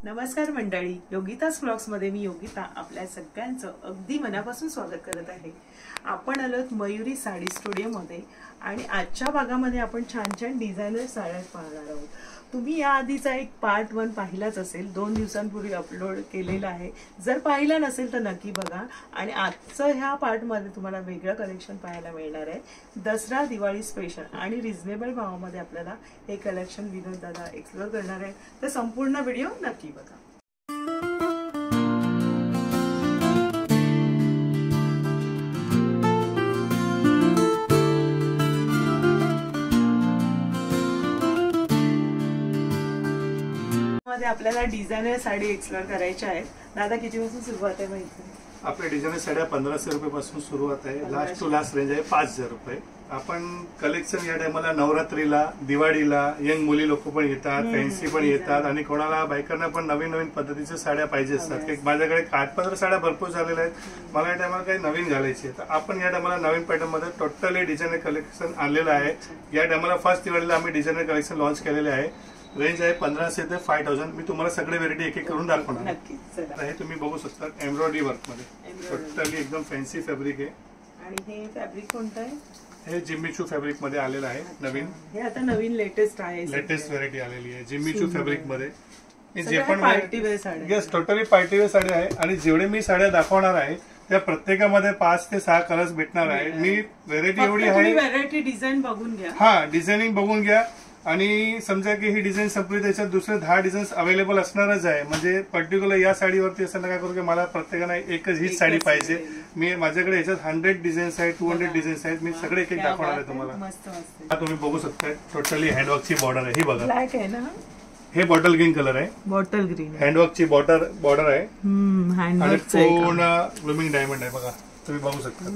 नमस्कार मंडळी, योगितास व्लॉग्स मध्ये मी योगिता आपल्या सगळ्यांचं अगदी मनापासून स्वागत करत आहे। आपण आलोत मयुरी साडी स्टुडिओ मध्ये आणि आजच्या भागामध्ये आपण छान छान डिझायनर साड्या पाहणार आहोत। तुम्ही या आधीचा एक पार्ट 1 पाहिलाच असेल, 2 दिवसांपूर्वी अपलोड केलेला आहे। जर पाहिला नसेल तर नक्की बघा। आणि आजचं ह्या पार्ट मध्ये तुम्हाला वेगळं कलेक्शन पाहायला मिळणार आहे। दसरा दिवाळी स्पेशल आणि रिझनेबल भावामध्ये आपल्याला हे कलेक्शन विनोद दादा एक्सप्लोर करणार आहे। तर संपूर्ण व्हिडिओ नक्की बघा। आपल्याला डिझायनर साडी एक्सप्लोर करायची आहे। दादा कितीपासून सुरुवात आहे माहिती? आपल्या डिझायनर साड्या 1500 रुपयापासून सुरुवात आहे। लास्ट टू लास्ट रेंज आहे 5000 रुपये। आपण कलेक्शन या टायमाला नवरात्रीला, दिवाळीला यंग मुली लोक पण येतात, फॅन्सी पण येतात आणि कोणाला बायकांना पण नवीन नवीन पद्धतीच्या साड्या पाहिजे असतात। माझ्याकडे 8-15 साड्या भरपूर झालेल्या आहेत। मला या टायमाला काही नवीन घालायची आहे, तर आपण या टायमाला नवीन पॅटर्न मध्ये टोटली डिझायनर कलेक्शन आणलेलं आहे। या टायमाला फर्स्ट दिवाळीला आम्ही डिझायनर कलेक्शन लॉन्च केलेले आहे। रेंज आहे 1500 ते 5000। मी तुम्हाला सगळे व्हेरायटी एक एक करून दाखवणार आहे। हे तुम्ही बघू शकता एम्ब्रॉयडरी वर्क मध्ये टोटली एकदम फॅन्सी फॅब्रिक आहे। आणि हे फॅब्रिक कोणतं आहे? हे जिम्मीचू फॅब्रिक मध्ये आलेलं आहे नवीन। हे आता नवीन लेटेस्ट आहे, लेटेस्ट व्हेरायटी आलेली आहे जिम्मीचू फॅब्रिक मध्ये। जे पण पार्टी वेअर साड्या, yes totally party wear sari आहे। आणि जेवढे मी साड्या दाखवणार आहे त्या प्रत्येकामध्ये 5 ते 6 कलर्स भेटणार आहे। मी व्हेरायटी एवढी आहे, व्हेरायटी डिझाईन बघून घ्या। हा, डिझायनिंग बघून घ्या आणि समजा की ही डिझाईन संपली त्याच्यात दुसरे 10 डिझाईन्स अवेलेबल असणारच आहे। म्हणजे पर्टिक्युलर या साडीवरती असं नका करू की मला प्रत्येकाला एकच हीच साडी पाहिजे। मी माझ्याकडे याच्यात 100 डिझाईन्स आहेत, 200 डिझाईन्स आहेत। मी सगळे एक एक दाखवणार आहे तुम्हाला। तुम्ही बघू शकता टोटली हँडवर्कची बॉर्डर आहे। ही बघा, ब्लॅक आहे ना, हे बॉटल ग्रीन कलर आहे। बॉटल ग्रीन हँडवर्कची बॉर्डर आहे आणि पूर्ण ब्लूमिंग डायमंड आहे। बघा तुम्ही बघू शकता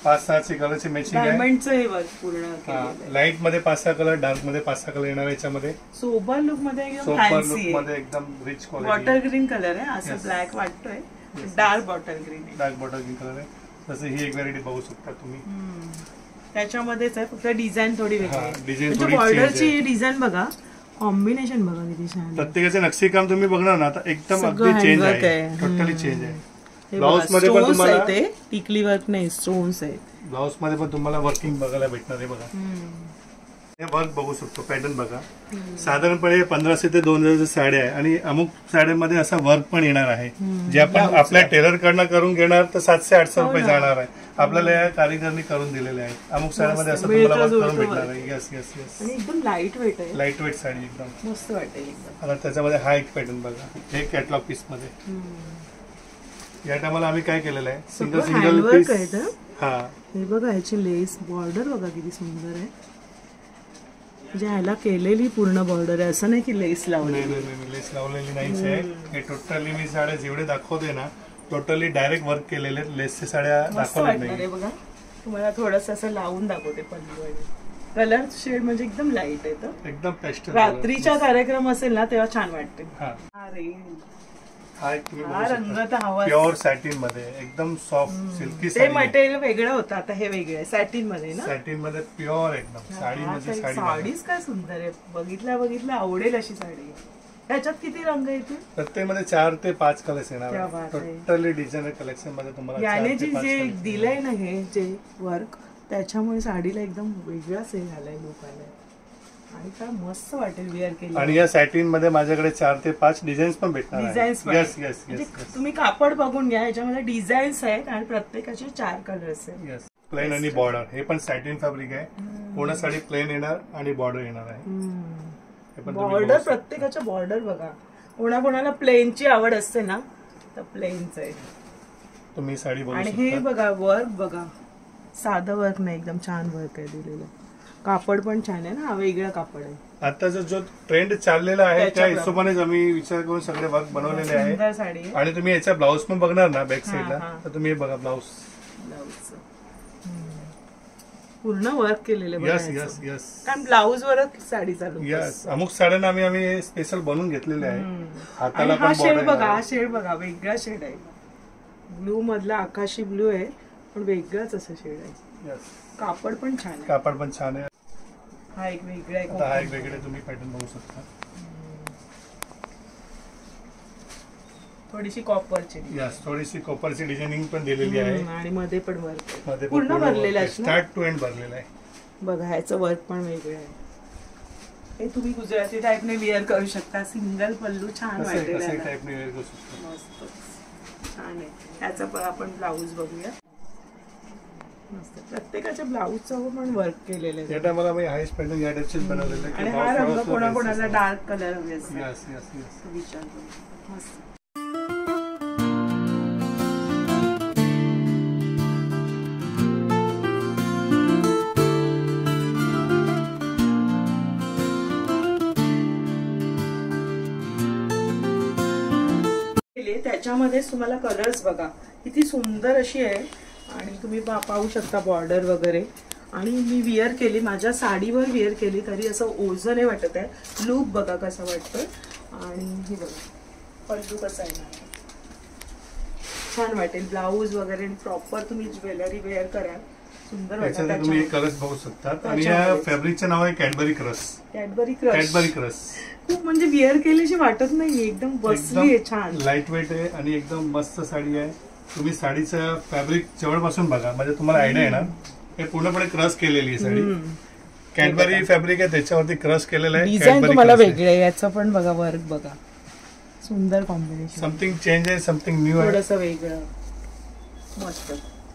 5-6 कलरची मॅचिंग आहे। डायमंडचं हे वर्क पूर्ण केलेलं, लाईट मध्ये 5-6 कलर, डार्क मध्ये 5-6 कलर येणार याच्यामध्ये। सोबर लुक मध्ये एकदम सोबर फॅन्सी लुक मध्ये एकदम rich quality. Bottle green colour आहे, असं ब्लॅक वाटतोय, डार्क बॉटल ग्रीन आहे। डार्क बॉटल ग्रीन कलर आहे। तसं ही एक व्हेरायटी बघू शकता तुम्ही। त्याच्यामध्येच आहे, फक्त डिझाईन थोडी वेगळी आहे। डिझाईन थोडी बॉर्डरची डिझाईन बघा, कॉम्बिनेशन बघा किती छान। प्रत्येकाचे नक्षीकाम तुम्ही बघणार ना, आता एकदम अगदी चेंज आहे, टोटली चेंज आहे। ब्लाउज मध्ये पण तुम्हाला टिकली वर्क नाही, स्टोन्स आहेत। ब्लाउज मध्ये पण तुम्हाला वर्किंग बघायला भेटणार आहे। बघा हे वर्क बघू शकतो, पॅटर्न बघा। साधारणपणे 1500 ते 2000 साड्या आहे आणि अमुक साड्यांमध्ये असा वर्क पण येणार आहे जे आपण आपल्या टेलर कडनं करून घेणार तर 700-800 रुपये जाणार आहे। आपल्याला या कारिगरनी करून दिलेले आहे। अमुक साड्यामध्ये असं तुम्हाला वर्क करून भेटणार आहे। यस यस यस, आणि एकदम लाईट वेट आहे, लाईट वेट साडी एकदम मस्त वाटेल एकदम। आता त्याच्यामध्ये हा एक पॅटर्न बघा, हे कॅटलॉग पीस मध्ये। या टायमाला आम्ही काय केलेलं आहे, सिंगल पीस। हा, हे बघा याची लेस बॉर्डर बघा किती सुंदर आहे। म्हणजे ह्याला केलेली पूर्ण बॉर्डर आहे, असं नाही की लेस लावली। नाही, लेस लावलेली नाहीच आहे। हे टोटली मी साड्या जेवढे दाखवते ना, टोटली डायरेक्ट वर्क केलेले, लेसच्या साड्या दाखवत नाही। बघा तुम्हाला थोडस असं लावून दाखवते पल्लू। कलर शेड म्हणजे एकदम लाईट आहे, एकदम पेस्टल। रात्रीचा कार्यक्रम असेल ना तेव्हा छान वाटते। हा रंग तर हवा, प्युअर सॅटिन मध्ये एकदम सॉफ्ट सिल्की साडी। मटेरियल वेगळं होतं, आता हे वेगळं आहे सॅटिन मध्ये ना। सॅटिन मध्ये प्युअर एकदम साडी म्हणजे साडीच काय सुंदर आहे, बघितल्या आवडेल अशी साडी। त्याच्यात किती रंग येतील? प्रत्येकमध्ये 4 ते 5 कलर्स येणार। टोटली डिझायनर कलेक्शन मध्ये तुम्हाला याने जे दिलंय ना हे जे वर्क, त्याच्यामुळे साडीला एकदम वेगळाच हे झालाय, लुक आलाय आणि काय मस्त वाटेल वेअर केली। आणि या सॅटिन मध्ये माझ्याकडे 4 ते 5 डिझाईन्स पण भेटणार आहेत। यस यस यस, तुम्ही कापड बघून घ्या, याच्यामध्ये डिझाईन्स आहेत आणि प्रत्येकाचे 4 कलर्स आहेत। यस, प्लेन आणि बॉर्डर। हे पण सॅटिन फॅब्रिक आहे, पूर्ण साडी प्लेन येणार आणि बॉर्डर येणार आहे। बॉर्डर प्रत्येकाच्या बॉर्डर बघा, कोणाकोणाला प्लेनची आवड असते ना, तर प्लेनच आहे तुम्ही साडी बघू। आणि हे बघा वर्क बघा, साधं वर्क नाही, एकदम छान वर्क आहे दिलेलं। कापड पण छान आहे ना, वेगळं कापड आहे। आता जो ट्रेंड चाललेला आहे त्या हिशोबानेच आम्ही विचार करून सगळे वर्क बनवलेले आहे। आणि तुम्ही याचा ब्लाउज पण बघणार ना बॅक साईडला, तर तुम्ही बघा ब्लाउज पूर्ण वर्क केलेले। यस यस यस, कारण ब्लाउज वरच साडी चालू। यस, अमुक साड्यांना आम्ही स्पेशल बनवून घेतलेले आहे। हाताला पण शेड बघा, हा शेड बघा, वेगळा शेड आहे। ब्लू मधला आकाशी ब्लू आहे, पण वेगळाच असं शेड आहे। यस, कापड पण छान आहे, कापड पण छान आहे। हा एक वेगळा हा एक वेगळे तुम्ही पॅटर्न बघू शकता। थोडीशी कॉपरची यस, थोडीशी कॉपरची डिझायनिंग पण दिलेली आहे आणि मध्ये पण वर्क मध्ये पूर्ण भरलेलं आहे स्टार्ट टू एंड भरलेलं आहे बघा. ह्याचं वर्क पण वेगळं आहे. हे तुम्ही गुजराती टाईपने वेअर करू शकता. सिंगल पल्लू छान वाटेल, मस्त छान आहे. ह्याचा पण आपण ब्लाऊज बघूया. मस्त प्रत्येकाच्या ब्लाऊजचं पण वर्क केलेलं आहे. या टायमाला मी हायस्ट पॅटर्न या टाइपचेच बनवलेले आणि हा रंग कोणाकोणाला डार्क कलर हवे असतो. यस यस यस, विचार करू. मस्त. त्याच्यामध्ये तुम्हाला कलर्स बघा किती सुंदर अशी आहे. आणि तुम्ही पाहू शकता बॉर्डर वगैरे. आणि मी विअर केली, माझ्या साडीवर विअर केली तरी असं ओझं नाही वाटत आहे. लुक बघा कसं वाटतं. आणि हे बघा पल्लू कसा आहे, छान वाटेल. ब्लाऊज वगैरे प्रॉपर तुम्ही ज्वेलरी वेअर कराल, सुंदर वाटेल. तुम्ही कलर्स बघू शकतात. आणि या फॅब्रिकचं नाव आहे Cadbury crush. Cadbury crush, Cadbury crush. खूप म्हणजे विअर केल्याची वाटत नाही, एकदम बसली आहे, छान लाईट वेट आहे आणि एकदम मस्त साडी आहे. तुम्ही साडीचं फॅब्रिक जवळपासून बघा म्हणजे तुम्हाला आयडिया येणार. हे पूर्णपणे क्रश केलेली आहे साडी. कॅडबरी फॅब्रिक आहे, त्याच्यावरती क्रश केलेलं आहे. डिझाईन तुम्हाला वेगळं आहे. याचं पण बघा वर्क बघा, सुंदर कॉम्बिनेशन. समथिंग चेंज आहे, समथिंग न्यू आहे, थोडंसं वेगळं, मस्त.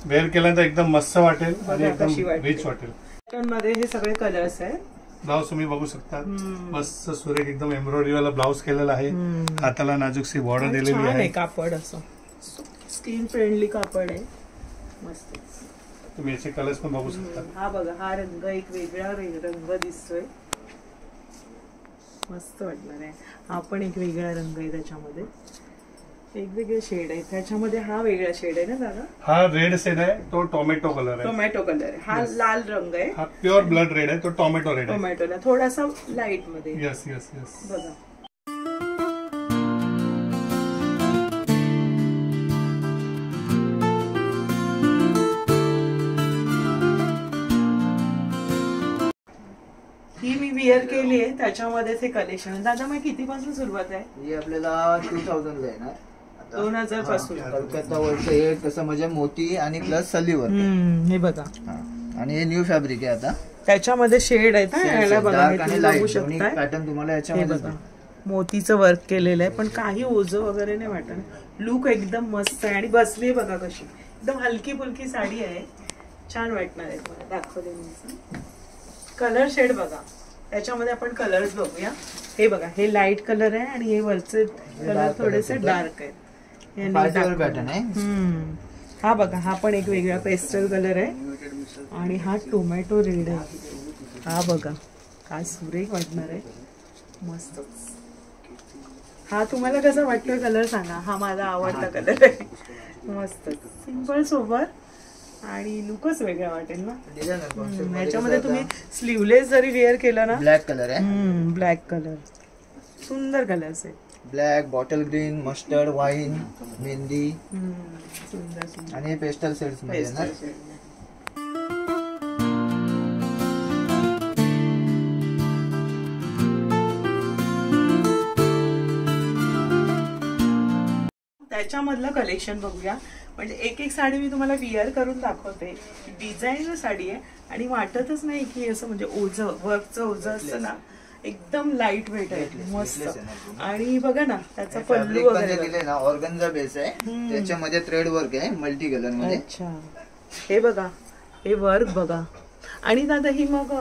वेअर केल्यानंतर एकदम मस्त वाटेल आणि एकदम रिच वाटेल. मध्ये हे सगळे कलर्स आहेत. ब्लाऊज तुम्ही बघू शकता, मस्त सुरेख एकदम एम्ब्रॉयडरी वाला ब्लाऊज केलेला आहे. हाताला नाजूकशी बॉर्डर दिलेली आहे. कापड असं स्किन फ्रेंडली कापड आहे, मस्त. तुम्ही याचे कलर्स पण बघू शकता. हा बघा, हा रंग एक वेगळा रंग दिसतोय, मस्त वाटणार आहे. हा पण एक वेगळा रंग आहे, त्याच्यामध्ये वेगवेगळे शेड आहे. त्याच्यामध्ये हा वेगळा शेड आहे ना दादा. हा रेड शेड आहे, तो टोमॅटो कलर आहे. टोमॅटो कलर आहे. हा लाल रंग आहे. हा प्युअर ब्लड रेड आहे, तो टोमॅटो रेड आहे. टोमॅटोला थोडासा लाईट मध्ये. यस यस यस, बघा. ही मी विअर केली आहे, त्याच्यामध्ये ते कलेक्शन. दादा मग किती पासून सुरुवात आहे? ही आपल्याला 2000 ला येणार. 2000 पासून. कलकत्ता वर्क हे कसं म्हणजे मोती आणि प्लस सली वर्क. हे बघा. आणि हे न्यू फॅब्रिक आहे आता. त्याच्यामध्ये शेड आहेत ना, बघू शकता. पॅटर्न तुम्हाला याच्यामध्ये मोतीचं वर्क केलेलं आहे, पण काही ओझं वगैरे नाही वाटत. लुक एकदम मस्त आहे. आणि बसली बघा कशी, एकदम हलकी फुलकी साडी आहे, छान वाटणार आहे. मला दाखवते मी. कलर शेड बघा, त्याच्यामध्ये आपण कलर्स बघूया. हे बघा, हे लाईट कलर आहे आणि हे वरचे कलर थोडेसे डार्क आहेत. पॅटर्न आहे. हा बघा, हा पण एक वेगळा पेस्टल कलर आहे. आणि हा टोमॅटो रेड आहे. हा बघा काय सुरेख वाटणार आहे, मस्त. हा तुम्हाला कसा वाटतोय कलर सांगा. हा माझा आवडता कलर आहे, मस्त सिंपल सोबर आणि लुकच वेगळा वाटेल ना. याच्यामध्ये तुम्ही स्लीवलेस जरी वेअर केलं ना. ब्लॅक कलर आहे. ब्लॅक कलर, सुंदर कलर्स आहे. Black, bottle green, mustard, wine, mehndi, सुंदर. आणि पेस्टल शेड्स मध्ये येणार. त्याच्यामधलं कलेक्शन बघूया. म्हणजे एक एक साडी मी तुम्हाला विअर करून दाखवते. डिझाईनर साडी आहे आणि वाटतच नाही की असं म्हणजे ओझं, वर्कचं ओझं असतं ना. एकदम लाईट वेट आहे, मस्त. आणि बघा ना त्याचा पल्लू वगैरे दिले ना, ऑर्गन्झा बेस आहे, त्याच्यामध्ये थ्रेड वर्क आहे मल्टी कलर मध्ये. अच्छा, हे बघा, हे वर्क बघा. आणि दादा ही मग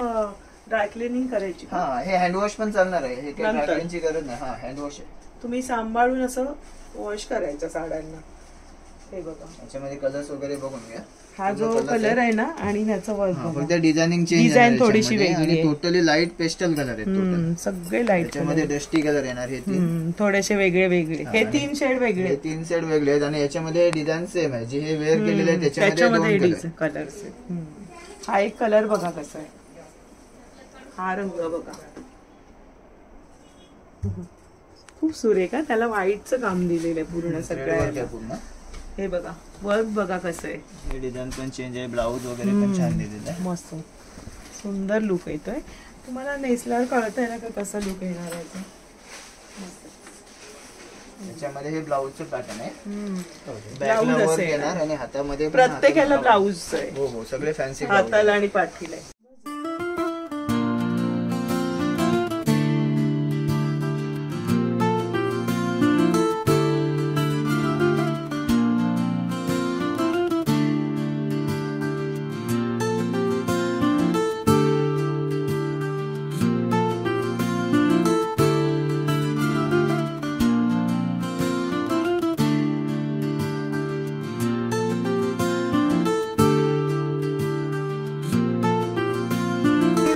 ड्राय क्लिनिंग करायची? हा, हे हँडवॉश पण चालणार आहे. हे काही ड्राय क्लिनिंगची गरज नाही. हा, हँडवॉश आहे. तुम्ही सांभाळून असं वॉश करायचं साड्यांना. हे बघा, याच्यामध्ये कलर्स वगैरे बघून घ्या. हा जो कलर आहे ना, आणि ह्याचं वर्क फक्त डिझायनिंग चेंज, डिझाईन थोडीशी वेगळी आहे. टोटली लाईट पेस्टल कलर आहे. सगळे लाईट. याच्यामध्ये डस्टी कलर येणार. हे थोडेसे वेगळे वेगळे, हे 3 शेड वेगळे, हे 3 शेड वेगळे आहेत. आणि याच्यामध्ये डिझाईन सेम आहे. जे हे वेअर केलेले आहे त्याच्यामध्ये 2 कलर्स. हा एक कलर बघा कसा आहे, हा रंग बघा खूप सुरेख आहे. त्याला व्हाईटचं काम दिलेलं आहे पूर्ण सगळ्या. हे बघा वर्क बघा कसं आहे. हे डिझाईन पण चेंज आहे. ब्लाऊज वगैरे पण छान दिलेलं आहे, मस्त सुंदर लुक येतोय. तुम्हाला नेसल्यावर कळतंय ना का कसा लुक येणार आहे. त्याच्यामध्ये हे ब्लाऊजचं पॅटर्न आहे. ब्लाऊज बॅकला वर असेल येणार आणि हातामध्ये पण प्रत्येकाला ब्लाऊज आहे. हो हो सगळे फॅन्सी हाताला आणि पाठीला आहे.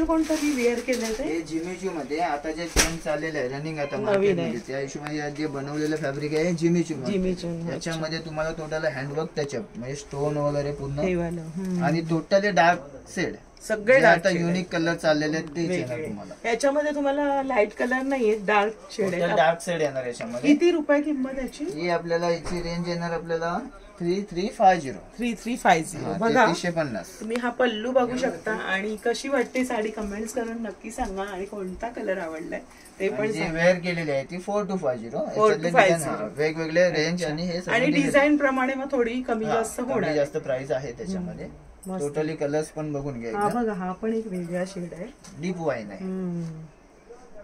कोणतं मी वेअर केलंय ते हे जिमीचू मध्ये आता जे ट्रेंड चाललेलं आहे रनिंग आता नवीन मार्केटमध्ये आहे. त्या हिशोबाने जे बनवलेलं फॅब्रिक आहे जिमीचू जिमीचू, त्याच्यामध्ये तुम्हाला टोटल हँडवर्क टचअप म्हणजे स्टोन वगैरे पूर्ण हे वालं. आणि टोटली डार्क शेड सगळे जे dark आता shade युनिक कलर चाललेले आहेत तेच येणार वेगळे. तुम्हाला. याच्यामध्ये तुम्हाला लाईट कलर नाहीये, डार्क शेड आहे. डार्क शेड येणार याच्यामध्ये. किती रुपये किंमत याची? ही आपल्याला याची रेंज येणार आपल्याला 3350. 3350. बघा 3350. तुम्ही हा पल्लू बघू शकता आणि कशी वाटते साडी कमेंट्स करून नक्की सांगा आणि कोणता कलर आवडलाय ते पण जी सांगा. वेअर केलेली आहे ती 4250. 4250. वेगवेगळे रेंज आणि हे आणि डिझाईन प्रमाणे मग थोडी कमी जास्त होणार. जास्त प्राइस आहे त्याच्यामध्ये. मस्त. टोटली कलर्स पण बघून घ्या हा एकदा. बघा हा पण एक वेगळा शेड आहे. डीप वाईन आहे.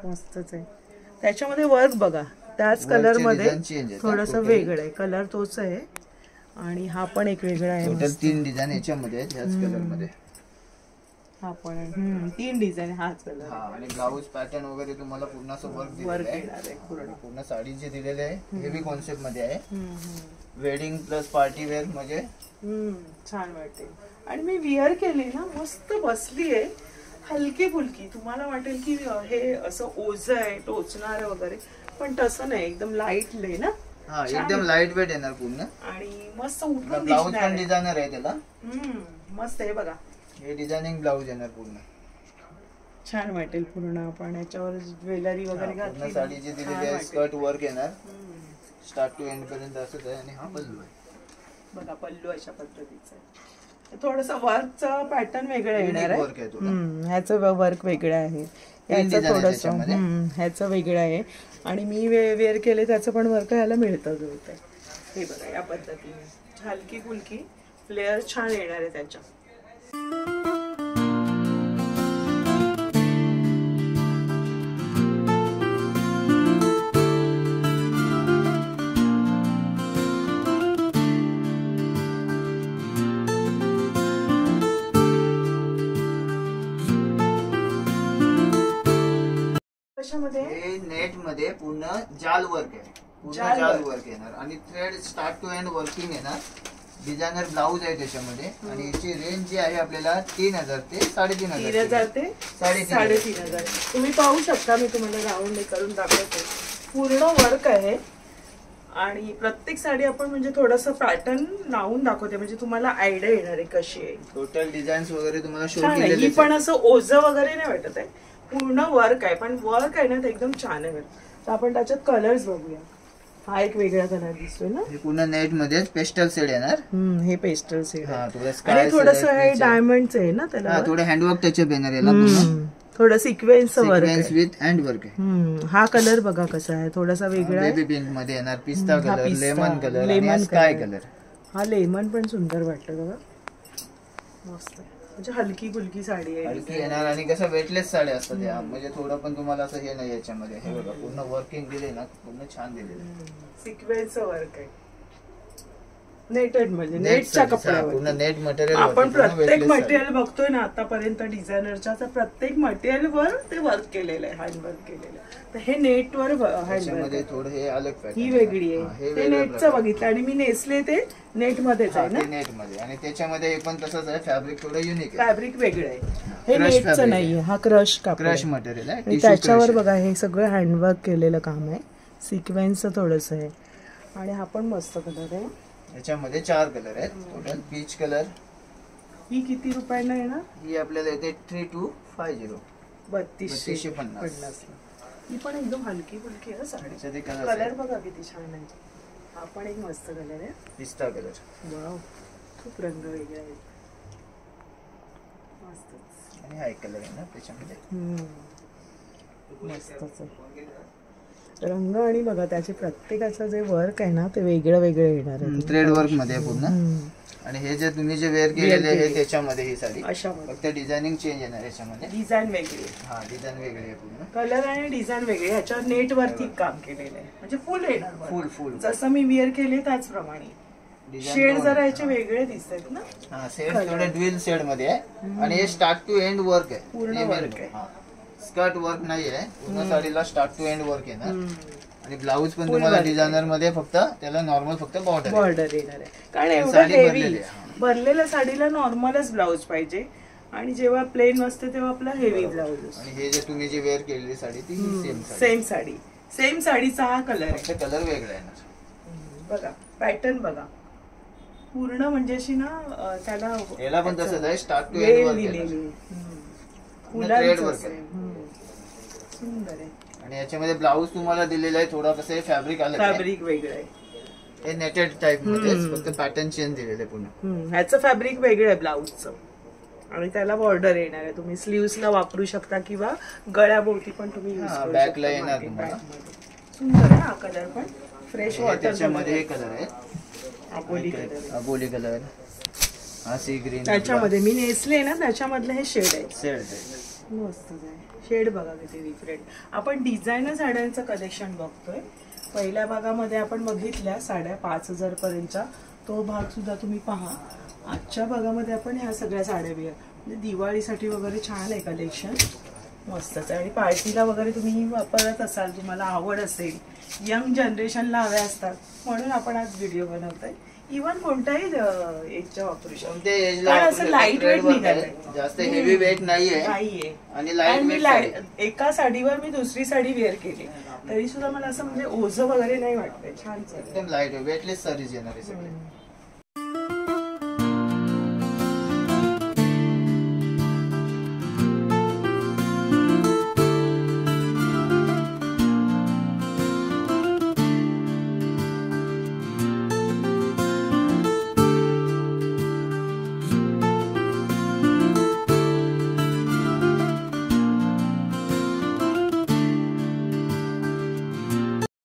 मस्तच आहे. त्याच्यामध्ये वर्क बघा त्याच कलर मध्ये design change आहे. थोडस Totally. वेगळं आहे. कलर तोच आहे आणि हा पण एक वेगळा आहे. टोटल मस्त. 3 डिझाईन याच्यामध्ये आहेत ह्याच कलर मध्ये. हा पण आहे. 3 डिझाईन हाच कलर हा आणि ब्लाऊज पॅटर्न वगैरे तुम्हाला पूर्ण असं वर्क वर्क दिलेलं आहे. येणार आहे पूर्ण. पूर्ण साडी जे दिलेले आहे हेवी कॉन्सेप्ट मध्ये आहे. वेडिंग प्लस पार्टी वेअर म्हणजे छान वाटते आणि मी विअर केली ना मस्त बसली आहे. हलकी फुलकी तुम्हाला वाटेल की हे असं ओझ आहे टोचणार वगैरे पण तसं नाही. एकदम लाईट आहे ना. हा एकदम लाईट वेट येणार पूर्ण. आणि मस्त उठून ब्लाऊज दिसणार पण आहे. डिझायनर आहे त्याला. मस्त आहे बघा. हे डिझायनिंग ब्लाऊज येणार पूर्ण. छान वाटेल पूर्ण. आपण याच्यावर ज्वेलरी वगैरे पूर्ण घातली साडी जी दिलेली आहे स्कर्ट वर्क येणार स्टार्ट टू एंड पर्यंत असंच आहे आणि हा पल्लू आहे. बघा पल्लू अशा पद्धतीचा आहे. थोडस वर्कचं पॅटर्न वेगळं येणार आहे. वर्क आहे थोडं. ह्याचं वर्क वेगळं आहे. ह्याचं थोडस ह्याचं वेगळं आहे आणि मी वेअर केले त्याचं पण वर्क ह्याला मिळतं जुळतंय. हे बघा या पद्धतीने हलकी फुलकी फ्लेअर छान येणार आहे त्याच्या. हे नेट मध्ये पूर्ण जाल वर्क आहे. पूर्ण जाल वर्क येणार आणि thread start to end working येणार. डिझायनर ब्लाऊज आहे त्याच्यामध्ये आणि याची रेंज जी आहे आपल्याला 3000 ते 3500. 3000 ते 3500. तुम्ही पाहू शकता. मी तुम्हाला राऊंड करून दाखवते. पूर्ण वर्क आहे आणि प्रत्येक साडी आपण म्हणजे थोडस पॅटर्न लावून दाखवते म्हणजे तुम्हाला आयडिया येणार आहे कशी आहे. टोटल डिझाईन्स वगैरे तुम्हाला शो छान आहे. केलेले ही पण असं ओझ वगैरे नाही वाटत आहे. पूर्ण वर्क आहे पण वर्क आहे ना ते एकदम छान आहे. तर आपण त्याच्यात कलर्स बघूया. हा एक वेगळा कलर दिसतोय ना. हे पुन्हा नेट मध्ये पेस्टल शेड येणार. हे पेस्टल शेड हा आहे थोडं आणि थोडस हे डायमंडचं आहे ना त्याला. हा थोडं हँडवर्क टचअप येणार याला पूर्ण. थोडं सिक्वेन्स वर्क सिक्वेन्स आहे. विथ हँडवर्क आहे. हा कलर बघा कसा आहे. थोडासा वेगळा आहे. बेबी पिंक मध्ये येणार. पिस्ता कलर, पिस्ता, lemon colour, lemon sky colour. हा लेमन पण सुंदर वाटतं बघा. मस्त आहे. म्हणजे हलकी फुलकी साडी आहे. हलकी येणार आणि कसं वेटलेस साड्या असतात या म्हणजे थोडं पण तुम्हाला असं हे नाही याच्यामध्ये. हे बघा पूर्ण वर्किंग दिले ना पूर्ण छान दिलेलं. सिक्वेन्सचं वर्क आहे. नेटेड म्हणजे नेटच्या कपड्यावर पूर्ण नेट मटेरियल. आपण प्रत्येक मटेरियल बघतोय ना आतापर्यंत डिझायनरच्या तर प्रत्येक मटेरियल वर ते वर्क केलेलं आहे. हँड वर्क केलेलं आहे. तर हे नेट वर त्याच्यामध्ये थोडं हे अलग पॅटर्न. ही वेगळी आहे. ते नेटचं बघितलं आणि मी नेसले ते नेट मध्येच आहे ना. नेट मध्ये आणि त्याच्यामध्ये पण तसंच आहे. फॅब्रिक थोडं युनिक आहे. फॅब्रिक वेगळं आहे. हे नेटचं नाहीये. हा क्रश क्रश मटेरियल आहे. आणि त्याच्यावर बघा हे सगळं हँडवर्क केलेलं काम आहे. सिक्वेन्सचं थोडस आहे आणि हा पण मस्त कलर आहे. याच्यामध्ये 4 कलर आहेत टोटल. Peach colour. ही किती रुपयाला येणार? ही आपल्याला येते 3250. 3250. ही पण एकदम हलकी फुलकी आहे साडी. कलर बघा किती छान आहे. हा पण एक मस्त कलर आहे. पिस्ता कलर. वाव खूप रंग वेगळे आहेत. मस्त. आणि हा एक कलर आहे ना त्याच्यामध्ये. मस्तच आहे. रंग आणि बघा त्याचे प्रत्येकाचं जे वर्क आहे ना ते वेगळं वेगळं येणार आहे. थ्रेड वर्क मध्ये आहे पूर्ण. आणि हे जे तुम्ही जे वेअर केलेले आहे त्याच्यामध्ये ही साडी अशा फक्त डिझायनिंग चेंज येणार याच्यामध्ये. डिझाईन वेगळी, हा डिझाईन वेगळी आहे पूर्ण. कलर आणि डिझाईन वेगळी. ह्याच्यावर नेट वरती काम केलेलं आहे म्हणजे फुल येणार फुल फुल जसं मी वेअर केले त्याचप्रमाणे. शेड जरा याचे वेगळे दिसत आहेत ना. हा शेड थोडे ड्विल शेड मध्ये आहे आणि हे स्टार्ट टू एंड वर्क आहे. पूर्ण वर्क आहे. स्कर्ट वर्क नाही आहे पूर्ण साडीला स्टार्ट टू एंड वर्क येणार. आणि ब्लाऊज पण तुम्हाला डिझायनर मध्ये फक्त त्याला नॉर्मल फक्त बॉर्डर येणार आहे. कारण एवढं हेवी भरलेल्या साडीला नॉर्मलच ब्लाऊज पाहिजे आणि जेव्हा प्लेन असते तेव्हा आपला हेवी ब्लाऊज असतो. आणि हे जे तुम्ही जी वेअर केलेली साडी ती सेम साडीचा हा कलर आहे. कलर वेगळा आहे. बघा पॅटर्न बघा पूर्ण म्हणजे अशी ना त्याला याला पण तसंच आहे स्टार्ट टू एंड वर्क लिहिलेली सुंदर आहे. आणि याच्यामध्ये ब्लाऊज तुम्हाला दिलेला आहे थोडा कसं आहे फॅब्रिक आलं फॅब्रिक वेगळं आहे. हे नेटेड टाइप मध्ये फक्त पॅटर्न चेंज दिलेले पूर्ण. ह्याचं फॅब्रिक वेगळं आहे ब्लाऊजचं आणि त्याला बॉर्डर येणार आहे. तुम्ही स्लीव्सला वापरू शकता किंवा गळ्याभोवती पण तुम्ही यूज करू बॅकला येणार तुम्हाला. सुंदर आहे हा कलर पण फ्रेश वॉटर. त्याच्यामध्ये हे कलर आहे अबोली कलर, हा सी ग्रीन. त्याच्यामध्ये मी नेसले ना त्याच्यामधले हे शेड आहे. शेड मस्त आहे. शेड बघा किती डिफरंट. आपण डिझायनर साड्यांचं कलेक्शन बघतोय. पहिल्या भागामध्ये आपण बघितल्या साड्या 5,000 पर्यंतच्या, तो भाग सुद्धा तुम्ही पहा. आजच्या भागामध्ये आपण ह्या सगळ्या साड्या म्हणजे दिवाळीसाठी वगैरे छान आहे कलेक्शन. मस्तच आहे. आणि पार्टीला वगैरे तुम्ही वापरत असाल, तुम्हाला आवड असेल, यंग जनरेशनला हव्या असतात म्हणून आपण आज व्हिडिओ बनवतोय. इव्हन कोणत्याही एजच्या वापरू शकतो. असं लाईट वेट निघालंय, जास्त हेवी वेट नाहीये. आणि एका साडीवर मी दुसरी साडी वेअर केली तरी सुद्धा मला असं म्हणजे ओझं वगैरे नाही वाटतंय. छान एकदम लाईट वेटलेस साडीज येणार आहे सगळे.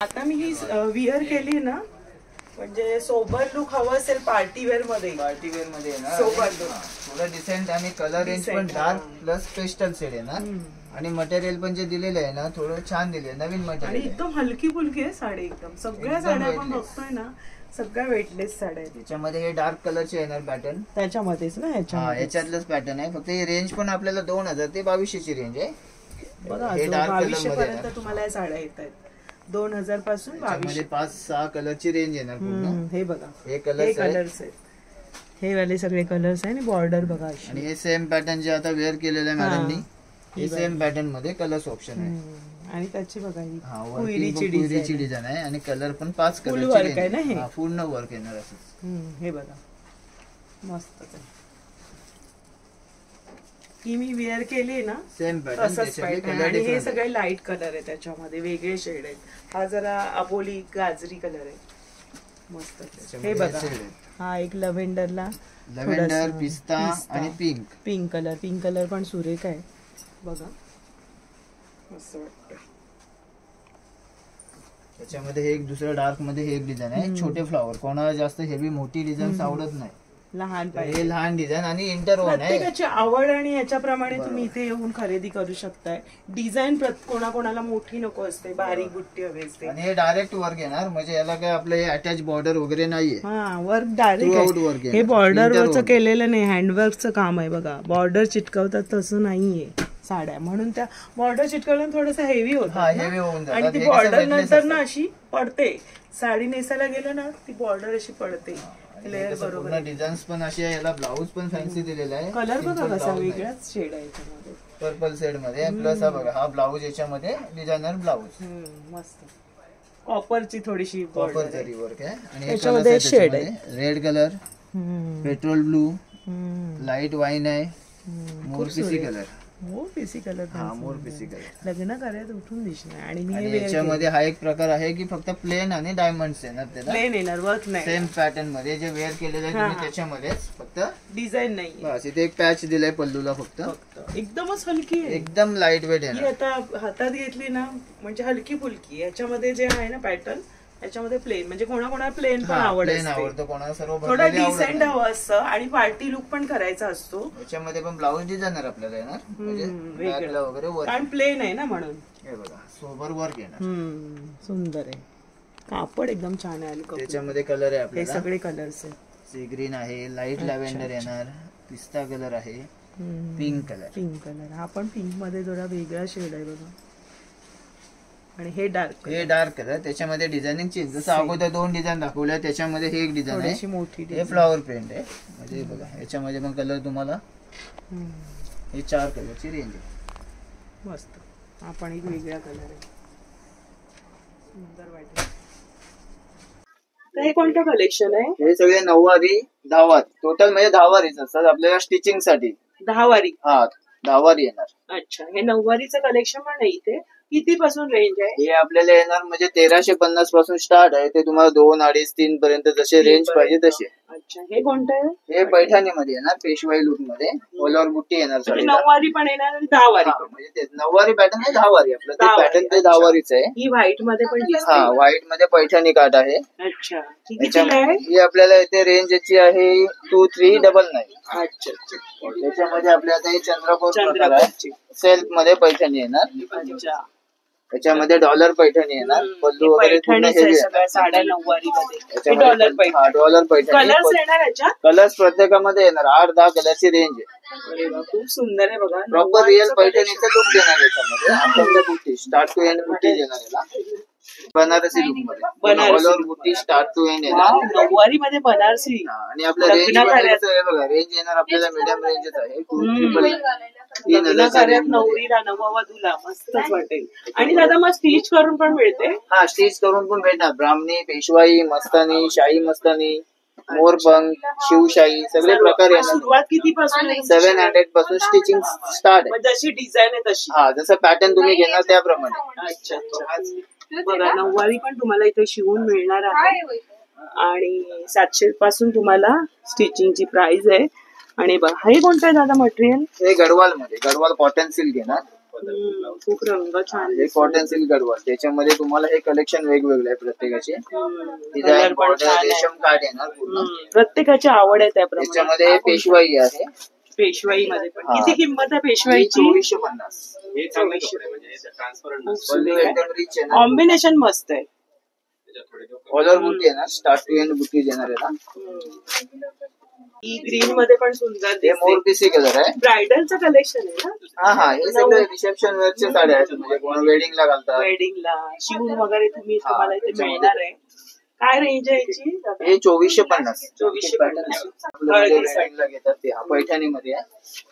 आता मी ही विअर केली ना म्हणजे सोबर लुक हवं असेल पार्टीवेअर मध्ये सोबर लुक थोडं डिसेंट आणि कलर रेंज पण डार्क प्लस पेस्टल शेड आहे ना. आणि मटेरियल पण जे दिलेलं आहे ना थोडं छान दिले नवीन मटेरियल. आणि एकदम हलकी फुलकी आहे साडी एकदम. सगळ्या साड्या आपण बघतोय ना सगळ्या वेटलेस साड्या आहेत. त्याच्यामध्ये हे डार्क कलरचे येणार पॅटर्न त्याच्यामध्येच ना याच्यातलंच पॅटर्न आहे. फक्त हे रेंज पण आपल्याला 2,000 ते 2,200 ची रेंज आहे. बघा 2,200 पर्यंत तुम्हाला या साड्या येत आहेत. 2,000 पासून 2200. 5-6 कलरची रेंज येणार पूर्ण. हे बघा हे कलर्स आहेत. हे वाले सगळे कलर्स आहे आणि बॉर्डर बघा. आणि हे सेम पॅटर्न जे आता वेअर केलेलं आहे मॅडमनी, हे सेम पॅटर्न मध्ये कलर्स ऑप्शन आहे. आणि त्याची बघा कुईरीची डिझाईन आहे आणि कलर पण 5 कलरचे आहे ना. हे पूर्ण वर्क येणार असं. हे बघा मस्त आहे. ही मी वेअर केली ना सेम पॅटर्न. आणि हे सगळे लाईट कलर आहे त्याच्यामध्ये वेगळे शेड आहेत. हा जरा अबोली गाजरी कलर आहे. मस्त. हे बघा हा एक लव्हेंडर पिस्ता आणि पिंक कलर पण सुरेख आहे बघा. मस्त वाटतं. त्याच्यामध्ये हे एक दुसरं डार्क मध्ये हे एक डिझाईन आहे. छोटे फ्लॉवर. कोणाला जास्त हेवी मोठी डिझाईन आवडत नाही. लहान हे लहान डिझाईन आणि इंटरवन आहे. प्रत्येकाची आवड आणि याच्याप्रमाणे तुम्ही इथे येऊन खरेदी करू शकताय. डिझाईन कोणाकोणाला मोठी नको असते, बारीक बुट्टी हवी असते. आणि हे डायरेक्ट वर्क येणार म्हणजे याला काय आपलं अटॅच बॉर्डर वगैरे नाहीये. Work direct. हे बॉर्डरवरचं केलेलं नाही, हँडवर्कचं काम आहे बघा. बॉर्डर चिटकवतात तसं नाहीये साड्या, म्हणून त्या बॉर्डर चिटकवल्याने थोडस हेवी होत आणि ती बॉर्डर नंतर ना अशी पडते. साडी नेसायला गेलं ना ती बॉर्डर अशी पडते. लेअर बरोबर. डिझाईन्स पण अशी आहे. याला ब्लाऊज पण फॅन्सी दिलेला आहे. कलर बघा कसा वेगळाच शेड आहे याच्यामध्ये पर्पल शेड मध्ये. प्लस हा बघा हा ब्लाऊज याच्यामध्ये डिझायनर ब्लाऊज. मस्त. कॉपरची थोडीशी कॉपर जरी वर्क आहे. आणि याच्यामध्ये शेड आहे red colour, petrol blue, light wine आहे, मोर पीसी कलर. पीसी कलर. मोर पीसी कलर. लग्न कार्यात उठून दिसणार. आणि याच्यामध्ये हा एक प्रकार आहे की फक्त प्लेन आणि डायमंड्स येणार. त्याला प्लेन येणार, वर्क नाही. सेम पॅटर्न मध्ये जे वेअर केलेलं आहे त्याच्यामध्येच फक्त डिझाईन नाही. बस इथे एक पॅच दिलाय पल्लूला फक्त. एकदमच हलकी आहे, एकदम लाईट वेट ही येणार. आता हातात घेतली ना म्हणजे हलकी फुलकी. याच्यामध्ये जे आहे ना पॅटर्न याच्यामध्ये प्लेन, म्हणजे कोणाकोणाला प्लेन पण आवड प्लेन असते, आवडतो, कोणाला सर्व थोडं भरलेली आवडत डिसेंट नाही. हवं असतं आणि पार्टी लुक पण करायचा असतो. याच्यामध्ये पण ब्लाऊज डिझायनर आपल्याला येणार, म्हणजे बॅकला वगैरे वर्क. कारण प्लेन आहे ना म्हणून. हे बघा सोबर वर्क येणार. सुंदर आहे, कापड एकदम छान आहे. त्याच्यामध्ये कलर आहे हे आपल्याला, सगळे कलर्स आहे. सी ग्रीन आहे, लाईट लॅव्हेंडर येणार, पिस्ता कलर आहे, पिंक कलर. पिंक कलर हा पण पिंक मध्ये जरा वेगळा शेड आहे बघा. आणि हे डार्क, हे डार्क कलर. त्याच्यामध्ये डिझायनिंग चेंज, जसं अगोदर 2 डिझाईन दाखवल्या त्याच्यामध्ये हे एक डिझाईन थोडीशी आहे, मोठी हे फ्लॉवर प्रिंट आहे. म्हणजे बघा याच्यामध्ये पण कलर तुम्हाला हे 4 कलरची रेंज आहे. मस्त. हा पण एक वेगळा कलर आहे, सुंदर वाटत. हे कोणतं कलेक्शन आहे? हे सगळे 9 वारी 10 वारी टोटल, म्हणजे 10 वारीच असतात आपल्याला स्टिचिंग साठी. 10 वारी. हा 10 वारी येणार. अच्छा, हे 9 वारीचं कलेक्शन पण आहे इथे. किती पासून रेंज आहे? हे आपल्याला येणार म्हणजे 1350 पासून स्टार्ट आहे, ते तुम्हाला 2, 2.5, 3 पर्यंत जसे रेंज पाहिजे तसे. अच्छा, हे कोणतं आहे? हे पैठणी मध्ये येणार, पेशवाई लुक मध्ये, ओलवर बुट्टी येणार साडीला. 9 वारी पण येणार आणि 10 वारी पण. म्हणजे ते 9 वारी पॅटर्न आहे, 10 वारी आपलं ते 10 वारी, पॅटर्न ते 10 वारीच आहे. ही व्हाईट मध्ये पण दिसते. हा व्हाईट मध्ये पैठणी काट आहे. अच्छा, ही कितीला आहे? ही आपल्याला इथे रेंज याची आहे 2399. अच्छा, त्याच्यामध्ये आपल्या आता हे चंद्रकोर प्रकार आहे, चंद्रपूरची. सेल्फ मध्ये पैठणी येणार. अच्छा, त्याच्यामध्ये डॉलर पैठणी येणार, पल्लू वगैरे पूर्ण पैठणीच आहे हेवी सगळ्या साड्या 9 वारी मध्ये. त्याच्यामध्ये डॉलर पैठणी. हा डॉलर पैठणी. कलर्स येणार याच्यात? कलर्स प्रत्येकामध्ये येणार, 8-10 कलरची रेंज आहे. अरे वा, खूप सुंदर आहे बघा. प्रॉपर रिअल पैठणीचं लुक देणार याच्यामध्ये. आपल्याला बुट्टी स्टार्ट टू एंड बुट्टी देणार याला, बनारसी लुक मध्ये. बनारसी. ऑल बुट्टी स्टार्ट टू एंड येणार. 9 वारी मध्ये बनारसी. आणि आपल्या रेंज मध्ये बघा, रेंज येणार आपल्याला मीडियम रेंजच आहे, 2 लग्न कार्यात नवरीला नववधूला मस्तच वाटेल. आणि दादा मग स्टिच करून पण मिळते? हा स्टिच करून पण भेटणार, ब्राह्मणी, पेशवाई, मस्तानी, शाही मस्तानी, मोरपंख, शिवशाही सगळे प्रकार येणार. सुरुवात किती पासून? 700 पासून स्टिचिंग स्टार्ट आहे. जशी डिझाइन आहे तशी. हा जसं पॅटर्न तुम्ही घेणार त्याप्रमाणे. अच्छा अच्छा. बघा 9 वारी पण तुम्हाला इथे शिवून मिळणार आहे आणि 700 पासून तुम्हाला स्टिचिंगची प्राइस आहे. आणि बघा हे कोणतं आहे दादा मटेरियल? हे गडवाल मध्ये, गडवाल कॉटन सिल्क येणार. खूप रंग छान. हे कॉटन सिल्क गडवाल, त्याच्यामध्ये तुम्हाला हे कलेक्शन वेगवेगळे आहे प्रत्येकाचे. डिझाईन बॉर्डर रेशम काट येणार पूर्ण. प्रत्येकाची आवड आहे त्याप्रमाणे. त्याच्यामध्ये पेशवाई आहे, पेशवाई मध्ये पण. किती किंमत आहे पेशवाईची? 2450. एकदम रिच आहे ना, कॉम्बिनेशन मस्त आहे. ऑल ओव्हर बुट्टी येणार, स्टार्ट टू एंड बुट्टी देणार याला. ही ग्रीन मध्ये पण सुंदर हे दिसते. मोरपिसी कलर आहे. ब्रायडलचं कलेक्शन आहे ना? हा हे सगळे रिसेप्शन वेअरच्या साड्या आहेत, म्हणजे कोण वेडिंगला घालतात. वेडिंगला शिवून वगैरे तुम्हाला इथे मिळणार आहे. काय रेंज आहे याची? हे 2450. 2450. वेडिंगला घेतात ते पैठणी मध्ये आहे.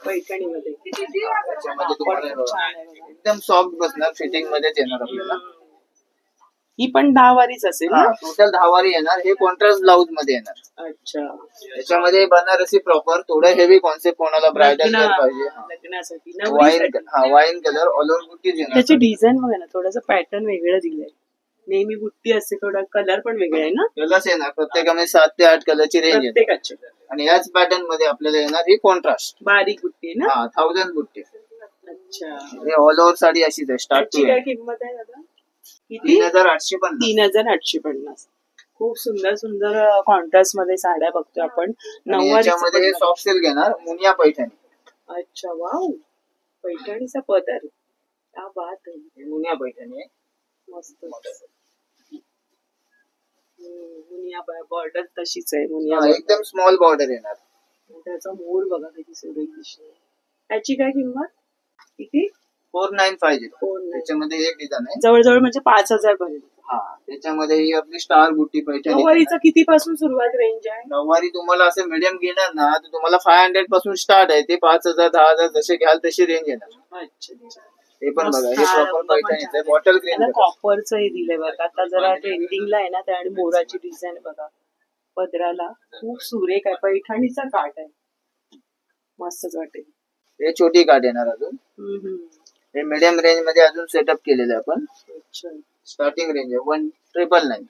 पैठणी मध्ये त्याच्यामध्ये तुम्हाला हे बघा, एकदम सॉफ्ट बसणार, फिटिंग मध्येच येणार आपल्याला. ही पण 10 वारीच असेल ना? टोटल 10 वारी येणार. हे कॉन्ट्रास्ट ब्लाऊज मध्ये येणार. अच्छा. त्याच्यामध्ये बनारसी प्रॉपर, थोडं हेवी कॉन्सेप्ट कोणाला ब्रायडल पाहिजे, लग्नासाठी wine colour all over buttis येणार. त्याची डिझाईन बघा ना, थोडंसं पॅटर्न वेगळं दिलंय. नेहमी बुट्टी असते, थोडा कलर पण वेगळा आहे ना. कलर्स येणार प्रत्येकामध्ये 7 ते 8 कलरची रेंज येते. प्रत्येकाची. आणि याच पॅटर्न मध्ये आपल्याला येणार ही कॉन्ट्रास्ट बारीक बुट्टी आहे ना. 1000 बुट्टी. अच्छा. हे ऑल ओव्हर साडी अशीच आहे, स्टार्ट टू काय किंमत आहे दादा? किती? 3850. 3850. खूप सुंदर सुंदर कॉन्ट्रास्ट मध्ये साड्या बघतोय आपण. 9 याच्यामध्ये सॉफ्ट सिल्क येणार, मुनिया पैठणी. अच्छा, वाव, पैठणीचा पदर, क्या बात आहे. मुनिया पैठणी आहे, मस्त. मुनिया बॉर्डर तशीच आहे. मुनिया एकदम स्मॉल बॉर्डर येणार. त्याचा मोर बघा किती सुरेख दिसतो. त्याची काय किंमत किती? 4950. त्याच्यामध्ये एक डिझाईन आहे, जवळजवळ म्हणजे 5000 पर्यंत. त्याच्यामध्ये ही आपली स्टार बुट्टी पैठणी. नऊवारीचा किती पासून सुरुवात रेंज आहे? नऊवारी तुम्हाला असं मीडियम घेणार ना, तर तुम्हाला 500 पासून स्टार्ट आहे, ते 5000 10,000 जसे घ्याल तशी रेंज येणार. अच्छा. हे पण बघा, हे प्रॉपर पैठणीचं आहे, बॉटल ग्रीन कॉपरचं हे दिलंय बघा. आता जरा ट्रेंडिंगला आहे ना त्या, आणि मोराची डिझाईन बघा पदराला, खूप सुरेख आहे. पैठणीचा काट आहे, मस्तच वाटेल. हे छोटी काट येणार अजून. हे मीडियम रेंज मध्ये अजून सेटअप केलेलं आहे आपण. स्टार्टिंग रेंज आहे 1999.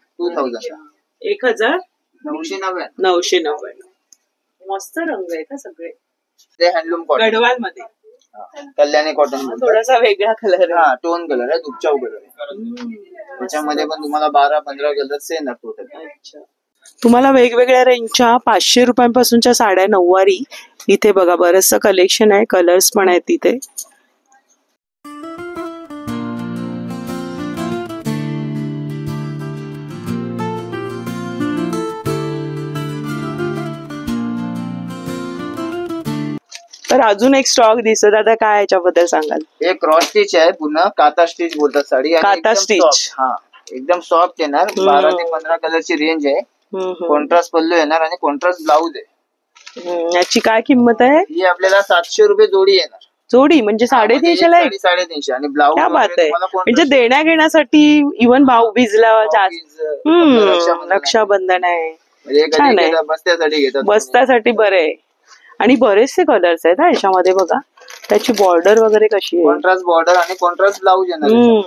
1990. मस्त रंग आहेत सगळे. ते हँडलूम कॉटन गडवाल मध्ये. कल्याणी कॉटन थोडासा वेगळा कलर आहे. हा टोन कलर आहे, दुपचाव कलर आहे. त्याच्यामध्ये पण तुम्हाला 12-15 कलर्स येणार टोटल. तुम्हाला वेगवेगळ्या रेंजच्या 500 रुपयांपासूनच्या साड्या, नऊवारी इथे बघा बरंचसं कलेक्शन आहे, कलर्स पण आहेत तिथे. तर अजून एक स्टॉक दिसत आता, काय याच्याबद्दल सांगाल? हे क्रॉस स्टिच आहे, पुन्हा काता स्टिच बोलतात साडी. काता स्टिच. हा एकदम सॉफ्ट येणार. 12 ते 15 कलरची रेंज आहे. कॉन्ट्रास्ट पल्लू येणार आणि कॉन्ट्रास्ट ब्लाऊज आहे. याची काय किंमत आहे? ही आपल्याला 700 रुपये जोडी येणार. जोडी म्हणजे 350 ला? 350 आणि ब्लाऊज. क्या बात आहे. म्हणजे देण्या घेण्यासाठी इव्हन भाऊबीजला जास्त. रक्षाबंधन आहे, छान आहे. बस्त्यासाठी घेतात, बस्त्यासाठी बरं आहे. आणि बरेचसे कलर्स आहेत याच्यामध्ये बघा. त्याची बॉर्डर वगैरे कशी आहे? कॉन्ट्रास्ट बॉर्डर आणि कॉन्ट्रास्ट ब्लाऊज येणार.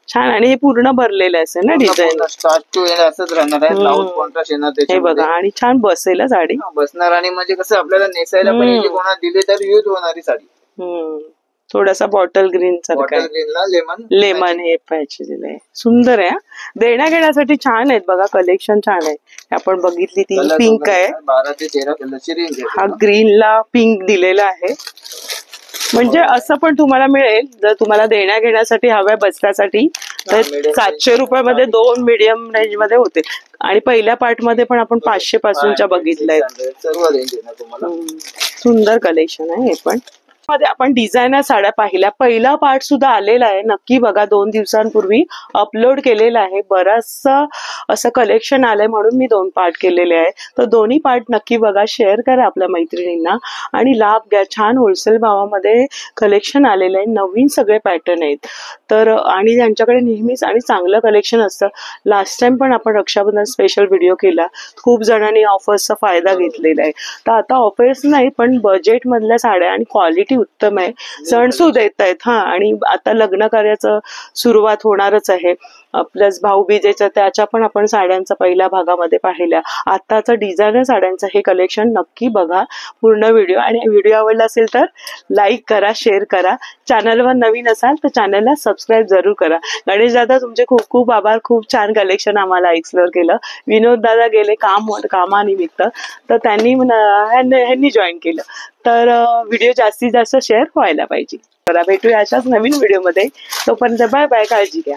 छान. आणि हे पूर्ण भरलेलं असेल ना डिझाईन? स्टार्ट टू एंड असंच राहणार आहे. ब्लाऊज कॉन्ट्रास्ट येणार हे बघा. आणि छान बसेल साडी. बसणार. आणि म्हणजे कसं आपल्याला नेसायला पण इथे कोणा दिली तर यूज होणारी साडी. थोडासा बॉटल ग्रीन सारखा, लेमन हे पाहिजे दिलंय. सुंदर आहे. देण्या घेण्यासाठी छान आहेत बघा, कलेक्शन छान आहे. आपण बघितली ती पिंक आहे, 12 ते 13 कलरची रेंज आहे. हा ग्रीनला पिंक दिलेला आहे. म्हणजे असं पण तुम्हाला मिळेल जर तुम्हाला देण्या घेण्यासाठी हव्या बसण्यासाठी, तर 700 रुपयामध्ये 2 मीडियम रेंज मध्ये होते. आणि पहिल्या पार्ट मध्ये पण आपण 500 पासूनच्या बघितलंय. सर्व रेंज आहे तुम्हाला. सुंदर कलेक्शन आहे हे पण. मध्ये आपण डिझायनर साड्या पाहिल्या. पहिला पार्ट सुद्धा आलेला आहे, नक्की बघा. 2 दिवसांपूर्वी अपलोड केलेला आहे. बरंचसं असं कलेक्शन आलंय म्हणून मी 2 पार्ट केलेले आहे. तर दोन्ही पार्ट नक्की बघा, शेअर करा आपल्या मैत्रिणींना आणि लाभ घ्या. छान होलसेल भावामध्ये कलेक्शन आलेलं आहे. नवीन सगळे पॅटर्न आहेत. तर आणि त्यांच्याकडे नेहमीच आणि चांगलं कलेक्शन असतं. लास्ट टाइम पण आपण रक्षाबंधन स्पेशल व्हिडिओ केला, खूप जणांनी ऑफर्सचा फायदा घेतलेला आहे. तर आता ऑफर्स नाही, पण बजेट मधल्या साड्या आणि क्वालिटी उत्तम आहे. सणसूद येत आहेत. हा. आणि आता लग्न कार्याचं सुरुवात होणारच आहे. प्लस भाऊबीजेचं, त्याच्या पण आपण साड्यांचा पहिल्या भागामध्ये पाहिल्या. आताचं डिझायनर साड्यांचं हे कलेक्शन नक्की बघा पूर्ण व्हिडिओ. आणि व्हिडिओ आवडला असेल तर लाईक करा, शेअर करा. चॅनलवर नवीन असाल तर चॅनलला सबस्क्राईब जरूर करा. गणेश दादा तुमचे खूप खूप आभार. खूप छान कलेक्शन आम्हाला एक्सप्लोअर केलं. विनोद दादा गेले कामानिमित्त, तर ह्यांनी जॉईन केलं. तर व्हिडिओ जास्तीत जास्त शेअर व्हायला पाहिजे. तर भेटूया अशाच नवीन व्हिडिओमध्ये. तोपर्यंत बाय बाय. काळजी घ्या.